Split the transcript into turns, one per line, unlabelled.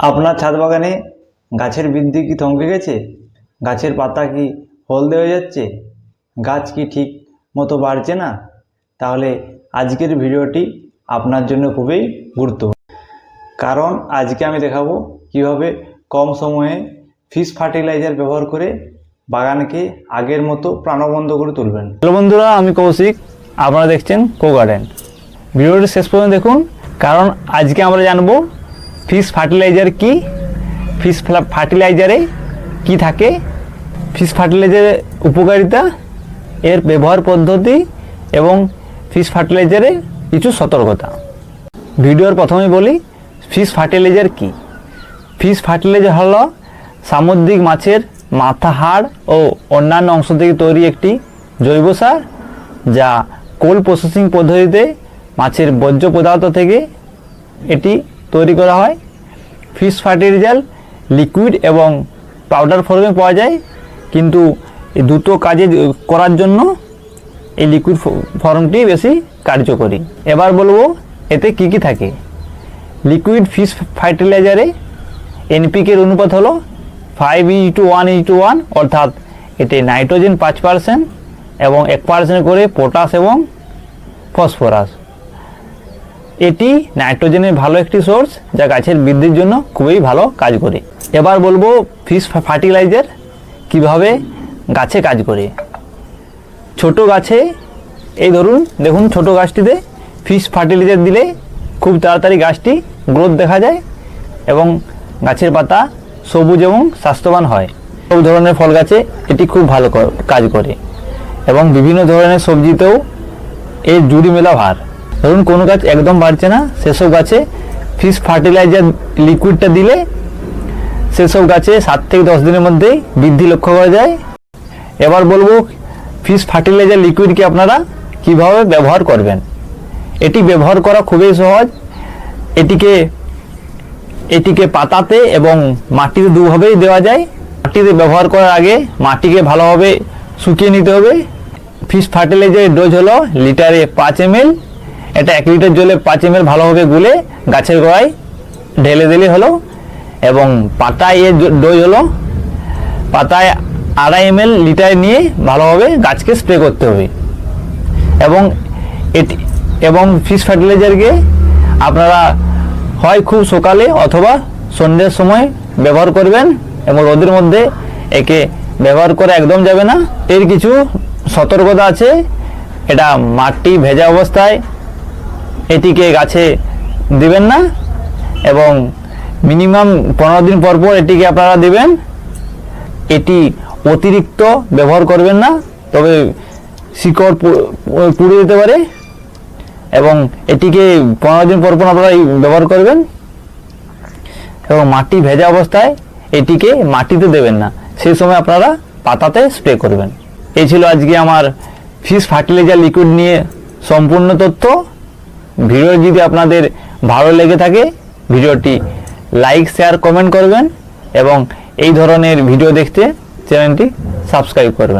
আপনার ছাদ বাগানে গাছের বৃদ্ধি কি থমকে গেছে? গাছের পাতা কি হলদে হয়ে যাচ্ছে? গাছ কি ঠিক মতো বাড়ছে না? তাহলে আজকের ভিডিওটি আপনার জন্য খুবই গুরুত্বপূর্ণ, কারণ আজকে আমি দেখাবো কিভাবে কম সময়ে ফিশ ফার্টিলাইজার ব্যবহার করে বাগানকে আগের মতো প্রাণবন্ত করে তুলবেন। হ্যালো বন্ধুরা, আমি কৌশিক, আপনারা দেখছেন কো গার্ডেন। ভিডিওটি শেষ পর্যন্ত দেখুন, কারণ আজকে আমরা জানবো ফিশ ফার্টিলাইজার কি, ফিশ ফার্টিলাইজারে কি থাকে, ফিশ ফার্টিলাইজারের উপকারিতা, এর ব্যবহার পদ্ধতি এবং ফিশ ফার্টিলাইজারের কিছু সতর্কতা। ভিডিওর প্রথমেই বলি ফিশ ফার্টিলাইজার কি। ফিশ ফার্টিলাইজার হলো সামুদ্রিক মাছের মাথা, হাড় ও অন্যান্য অংশ থেকে তৈরি একটি জৈব সার, যা কোল্ড প্রসেসিং পদ্ধতিতে মাছের বর্জ্য পদার্থ থেকে এটি তৈরি করা হয়। ফিশ ফার্টিলাইজার লিকুইড এবং পাউডার ফর্মে পাওয়া যায়, কিন্তু এই দুটো কাজে করার জন্য এই লিকুইড ফর্মটি বেশি কার্যকরী। এবার বলবো এতে কি কি থাকে। লিকুইড ফিশ ফার্টিলাইজারে এনপিকের অনুপাত হলো 5:1:1, অর্থাৎ এতে নাইট্রোজেন 5% এবং 1% করে পটাশ এবং ফসফরাস। এটি নাইট্রোজেনের ভালো একটি সোর্স, যা গাছের বৃদ্ধির জন্য খুবই ভালো কাজ করে। এবার বলবো ফিশ ফার্টিলাইজার কিভাবে গাছে কাজ করে। ছোট গাছে, এই ধরুন দেখুন, ছোট গাছটিতে ফিশ ফার্টিলাইজার দিলে খুব তাড়াতাড়ি গাছটি গ্রোথ দেখা যায় এবং গাছের পাতা সবুজ এবং স্বাস্থ্যবান হয়। সব ধরনের ফল গাছে এটি খুব ভালো কাজ করে এবং বিভিন্ন ধরনের সবজিতেও এর জুড়ি মেলা ভার। ধরুন কোনো গাছ একদম বাড়ছে না, সেসব গাছে ফিশ ফার্টিলাইজার লিকুইডটা দিলে সেসব গাছে 7 থেকে 10 দিনের মধ্যেই বৃদ্ধি লক্ষ্য করা যায়। এবার বলবো ফিশ ফার্টিলাইজার লিকুইডকে আপনারা কিভাবে ব্যবহার করবেন। এটি ব্যবহার করা খুবই সহজ। এটিকে পাতাতে এবং মাটিতে দুভাবেই দেওয়া যায়। মাটিতে ব্যবহার করার আগে মাটিকে ভালোভাবে শুকিয়ে নিতে হবে। ফিশ ফার্টিলাইজারের ডোজ হলো লিটারে 5 ml। এটা 1 লিটার জলে 5 ml ভালোভাবে গুলে গাছের গোড়ায় ঢেলে দিলে হলো। এবং পাতায় এর ডোজ হলো পাতায় 2.5 ml লিটারে নিয়ে ভালোভাবে গাছকে স্প্রে করতে হবে। এবং ফিশ ফার্টিলাইজারকে আপনারা হয় খুব সকালে অথবা সন্ধ্যের সময় ব্যবহার করবেন, এবং রোদের মধ্যে একে ব্যবহার করা একদম যাবে না। এর কিছু সতর্কতা আছে। এটা মাটি ভেজা অবস্থায় এটিকে গাছে দিবেন না, এবং মিনিমাম 15 দিন পর পর এটিকে আপনারা দিবেন। এটি অতিরিক্ত ব্যবহার করবেন না, তবে শিকড় পুড়ে যেতে পারে। এবং এটিকে 15 দিন পর পর আপনারা ব্যবহার করবেন, এবং মাটি ভেজা অবস্থায় এটিকে মাটিতে দেবেন না, সেই সময় আপনারা পাতাতে স্প্রে করবেন। এই ছিল আজকে আমার ফিশ ফার্টিলাইজার লিকুইড নিয়ে সম্পূর্ণ তথ্য। ভিডিও যদি আপনাদের ভালো লেগে থাকে ভিডিওটি লাইক, শেয়ার, কমেন্ট করবেন, এবং এই ধরনের ভিডিও দেখতে চ্যানেলটি সাবস্ক্রাইব করবেন।